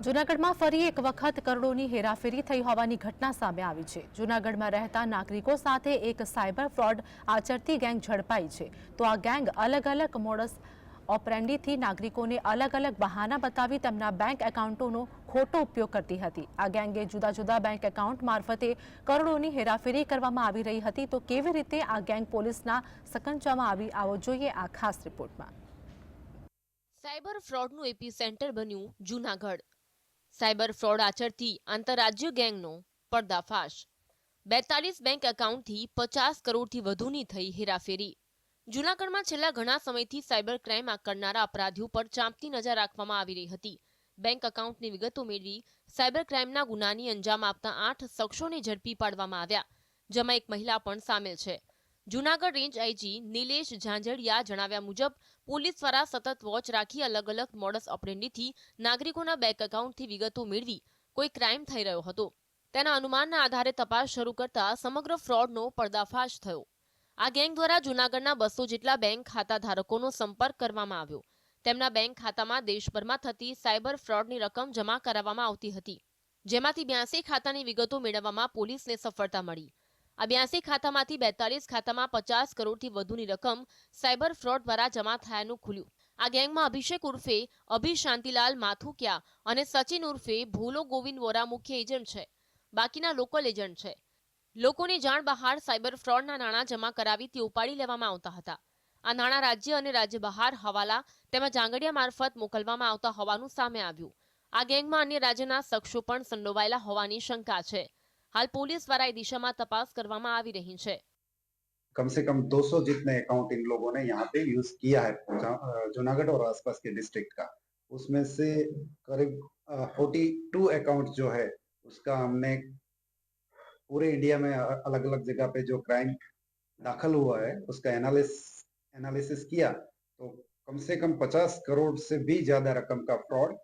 જૂનાગઢમાં ફરી એક વખત કરોડોની હેરાફેરી થઈ હોવાની ઘટના સામે આવી છે। જૂનાગઢમાં રહેતા નાગરિકો સાથે એક સાયબર ફ્રોડ આચરતી ગેંગ ઝડપાઈ છે। તો આ ગેંગ અલગ અલગ મોડસ ઓપરેન્ડીથી નાગરિકોને અલગ અલગ બહાના બતાવી તેમના બેંક એકાઉન્ટોનો ખોટો ઉપયોગ કરતી હતી। આ ગેંગે જુદા જુદા બેંક એકાઉન્ટ મારફતે કરોડોની હેરાફેરી કરવામાં આવી રહી હતી। તો કેવી રીતે આ ગેંગ પોલીસના સકંજામાં આવી, આવો જોઈએ આ ખાસ રિપોર્ટમાં। સાયબર ફ્રોડનું એપીસેન્ટર બન્યું જૂનાગઢ। સાયબર ફ્રોડ આચરતી આંતરરાજ્ય ગેંગનો પર્દાફાશ। 42 બેંક એકાઉન્ટથી 50 કરોડથી વધુની થઈ હેરાફેરી। જૂનાગઢમાં છેલ્લા ઘણા સમયથી સાયબર ક્રાઇમ કરનારા અપરાધીઓ પર ચાંપતી નજર રાખવામાં આવી રહી હતી। બેંક એકાઉન્ટની વિગતો મેળવી સાયબર ક્રાઇમના ગુનાની અંજામ આપતા 8 શખ્સોને ઝડપી પાડવામાં આવ્યા, જેમાં એક મહિલા પણ સામેલ છે। જૂનાગઢ રેન્જ આઈજી નિલેશ ઝાંઝડિયા જણાવ્યા મુજબ પોલીસ દ્વારા સતત વોચ રાખી અલગ અલગ મોડસ ઓપરેન્ડીથી નાગરિકોના બેંક એકાઉન્ટથી વિગતો મેળવી કોઈ ક્રાઇમ થઈ રહ્યો હતો તેના અનુમાનના આધારે તપાસ શરૂ કરતા સમગ્ર ફ્રોડનો પર્દાફાશ થયો। આ ગેંગ દ્વારા જૂનાગઢના 200 જેટલા બેંક ખાતા ધારકોનો સંપર્ક કરવામાં આવ્યો। તેમના બેંક ખાતામાં દેશભરમાં થતી સાયબર ફ્રોડની રકમ જમા કરાવવામાં આવતી હતી, જેમાંથી 82 ખાતાની વિગતો મેળવવામાં પોલીસને સફળતા મળી। આ 82 ખાતામાંથી 42 ખાતામાં 50 કરોડથી વધુની રકમ સાયબર ફ્રોડ દ્વારા જમા થયાનું ખુલ્યું। આ ગેંગમાં અભિષેક ઉર્ફે અભી શાંતિલાલ માથુકિયા અને સચિન ઉર્ફે ભોલો ગોવિંદ વોરા મુખ્ય એજન્ટ છે, બાકીના લોકલ એજન્ટ છે। લોકોની જાણ બહાર સાયબર ફ્રોડના નાણાં જમા કરાવી તે ઉપાડી લેવામાં આવતા હતા। આ નાણાં રાજ્ય અને રાજ્ય બહાર હવાલા તેમજ આંગડિયા મારફત મોકલવામાં આવતા હોવાનું સામે આવ્યું। આ ગેંગમાં અન્ય રાજ્યના શખ્સો પણ સંડોવાયેલા હોવાની શંકા છે। हाल पुलिस द्वारा दिशा में तपास करवामा आवी रही है। कम से कम 200 जितने अकाउंट इन लोगों ने यहाँ पे यूज किया है जूनागढ़ और आसपास के डिस्ट्रिक्ट का। उसमें से करीब 42 अकाउंट जो है उसका हमने पूरे इंडिया में अलग अलग जगह पे जो क्राइम दाखिल हुआ है उसका एनालिसिस किया तो कम से कम 50 करोड़ से भी ज्यादा रकम का फ्रॉड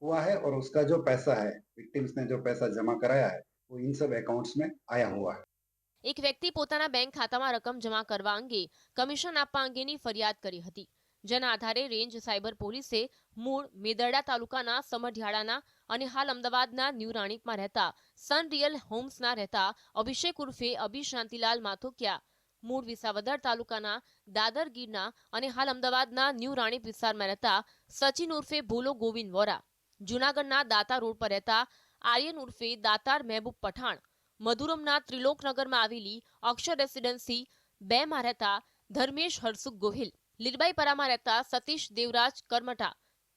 हुआ है और उसका जो पैसा है, विक्टिम्स ने जो पैसा जमा कराया है वो इन सब अकाउंट्स में आया हुआ है। एक व्यक्ति पोताना बैंक खातामां रकम जमा करवा अंगे कमिशन आपवा अंगेनी फरियाद करी हती, जेना आधारे रेंज साइबर पोलीसे मूळ मेदरडा तालुकाना समढियाळाना અને હાલ અમદાવાદના ન્યૂ રાણીપમાં રહેતા સન રિયલ હોમ્સના રહેતા અભિષેક ઉર્ફે અભી શાંતિલાલ માથોકિયા, મૂળ વિસાવદર તાલુકાના દાદર ગીરના અને હાલ અમદાવાદના ન્યૂ રાણીપ વિસ્તારમાં રહેતા સચિન ઉર્ફે ભોલો ગોવિંદ વોરા, જૂનાગઢના દાતા રોડ પર રહેતા આર્યન ઉર્ફે દાતાર મહેબૂબ પઠાણ, મધુરમના ત્રિલોકનગરમાં આવેલી અક્ષર રેસિડેન્સી 2 માં રહેતા ધર્મેશ હરસુખ ગોહિલ, લીરબાઈપરામાં રહેતા સતીશ દેવરાજ કરમટા,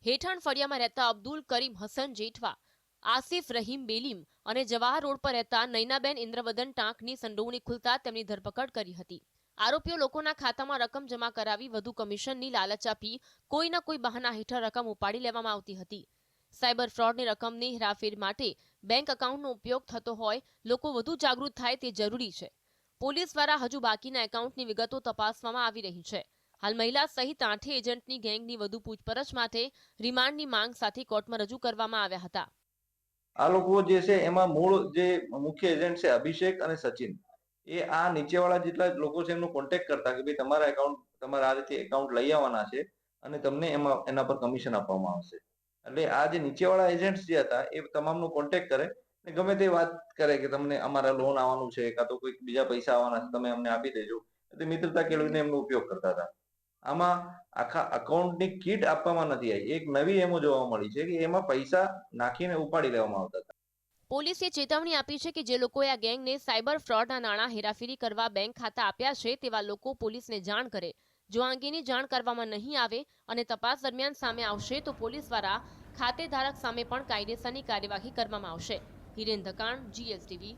હેઠાણ ફળિયામાં રહેતા અબ્દુલ કરીમ હસન જેઠવા, આસિફ રહીમ બેલીમ અને જવાહર રોડ પર રહેતા નૈનાબેન ઇન્દ્રવદન ટાંકની સંડોવણી ખુલતા તેમની ધરપકડ કરી હતી। આરોપીઓ લોકોના ખાતામાં રકમ જમા કરાવી વધુ કમિશનની લાલચ આપી કોઈના કોઈ બહાના હેઠળ રકમ ઉપાડી લેવામાં આવતી હતી। સાયબર ફ્રોડની રકમની હેરાફેરી માટે બેંક એકાઉન્ટનો ઉપયોગ થતો હોય, લોકો વધુ જાગૃત થાય તે જરૂરી છે। પોલીસ દ્વારા હજુ બાકીના એકાઉન્ટની વિગતો તપાસવામાં આવી રહી છે। હાલ મહિલા સહિત 8 એજન્ટની ગેંગની વધુ પૂછપરછ માટે રિમાન્ડની માંગ સાથે કોર્ટમાં રજૂ કરવામાં આવ્યા હતા। આ લોકો જે છે એમાં મૂળ જે મુખ્ય એજન્ટ છે અભિષેક અને સચિન, એ આ નીચેવાળા જેટલા લોકો છે એમનો કોન્ટેક્ટ કરતા કે ભાઈ તમારા એકાઉન્ટ તમારા આ રીતે એકાઉન્ટ લઈ આવવાના છે અને તમને એમાં એના પર કમિશન આપવામાં આવશે। એટલે આ જે નીચેવાળા એજન્ટ્સ જે હતા એ તમામનો કોન્ટેક્ટ કરે ને ગમે તે વાત કરે કે તમને અમારા લોન આવવાનું છે કાં તો કોઈ બીજા પૈસા આવવાના છે તમે અમને આપી દેજો, એટલે મિત્રતા કેળવીને એમનો ઉપયોગ કરતા હતા। આમાં આખા અકાઉન્ટની કીટ આપવામાં નથી આવી, એક નવી એમો જોવા મળી છે કે એમાં પૈસા નાખીને ઉપાડી લેવામાં આવતા હતા। પોલીસે ચેતવણી આપી છે કે જે લોકોએ આ ગેંગને સાયબર ફ્રોડના નાણાં હેરાફેરી કરવા બેંક ખાતા આપ્યા છે તેવા લોકો પોલીસને જાણ કરે। જો આ અંગેની જાણ કરવામાં નહીં આવે અને તપાસ દરમિયાન સામે આવશે તો પોલીસ દ્વારા ખાતેધારક સામે પણ કાયદેસરની કાર્યવાહી કરવામાં આવશે। હિરેન ધકાણ, GSTV